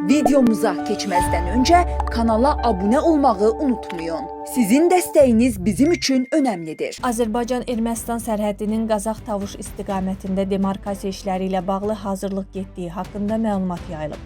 Videomuza keçməzdən öncə kanala abunə olmağı unutmayın. Sizin dəstəyiniz bizim üçün önəmlidir. Azərbaycan-Ermənistan sərhədinin Qazax-Tavuş istiqamətində demarkasiya işləri ilə bağlı hazırlıq getdiyi haqqında məlumat yayılıb.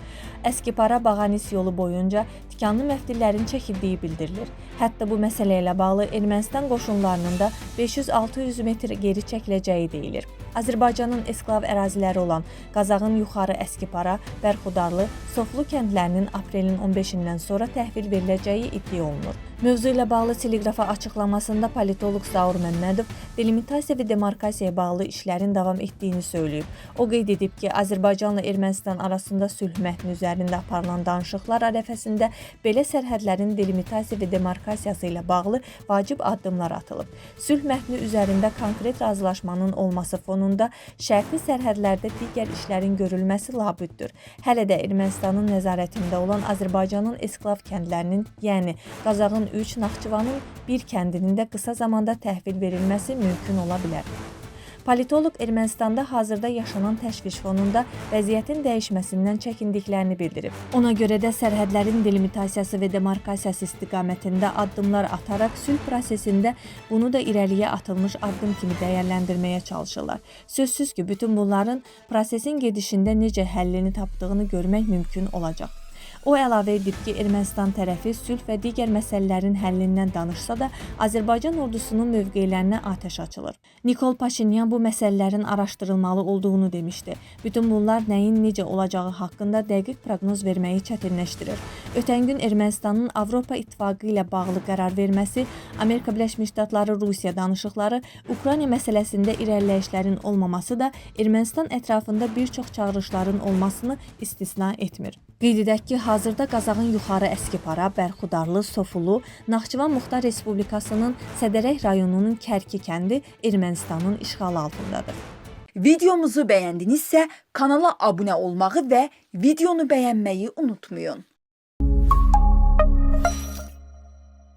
Əskipara-Bağanis yolu boyunca tikanlı məftillərin çəkildiyi bildirilir. Hətta bu məsələ ilə bağlı Ermənistan qoşunlarının da 500-600 metr geri çəkiləcəyi deyilir. Azərbaycanın esklav əraziləri olan Qazaxın yuxarı Əskipara, Bərxudarlı, Soflu kəndlərinin aprelin 15-dən sonra təhvil veriləcəyi iddia olunur. Mövzu ilə bağlı teleqrafa açıqlamasında politoloq Zaur Məmmədov delimitasiya və demarkasiyaya bağlı işlərin davam etdiyini söyləyib. O qeyd edib ki, Azərbaycanla Ermənistan arasında sülh mətni üzərində aparılan danışıqlar ərəfəsində belə sərhədlərin delimitasiya və demarkasiyası ilə bağlı vacib addımlar atılıb. Sülh mətni üzərində konkret razılaşmanın olması fonunda şərti sərhədlərdə digər işlərin görülməsi labüddür. Hələ də Ermənistanın nəzarətində olan Azərbaycanın esklav kəndlərinin, yəni Qazaxın 3, Naxçıvanın 1 kəndinin də qısa zamanda təhvil verilməsi mümkün ola bilər. Politoloq Ermənistanda hazırda yaşanan təşviş fonunda vəziyyətin dəyişməsindən çəkindiklərini bildirib. Ona görə də sərhədlərin delimitasiyası və demarkasiyası istiqamətində addımlar ataraq sülh prosesində bunu da irəliyə atılmış addım kimi dəyərləndirməyə çalışırlar. Sözsüz ki, bütün bunların prosesin gedişində necə həllini tapdığını görmək mümkün olacaq. O əlavə edib ki, Ermənistan tərəfi sülh və digər məsələlərin həllindən danışsa da, Azərbaycan ordusunun mövqelərinə atəş açılır. Nikol Paşinyan bu məsələlərin araşdırılmalı olduğunu demişdi. Bütün bunlar nəyin necə olacağı haqqında dəqiq proqnoz verməyi çətinləşdirir. Ötən gün Ermənistanın Avropa İttifaqı ilə bağlı qərar verməsi, Amerika Birləşmiş Ştatları Rusiya danışıqları, Ukrayna məsələsində irəliləyişlərin olmaması da Ermənistan ətrafında bir çox çağırışların olmasını istisna etmir. Qeyd edək ki, hazırda Qazaxın yuxarı Əskipara, Bərxudarlı, Sofulu, Naxçıvan Muxtar Respublikasının Sədərək rayonunun Kərki kəndi Ermənistanın işğalı altındadır. Videomuzu bəyəndinizsə kanala abunə olmağı və videonu bəyənməyi unutmayın.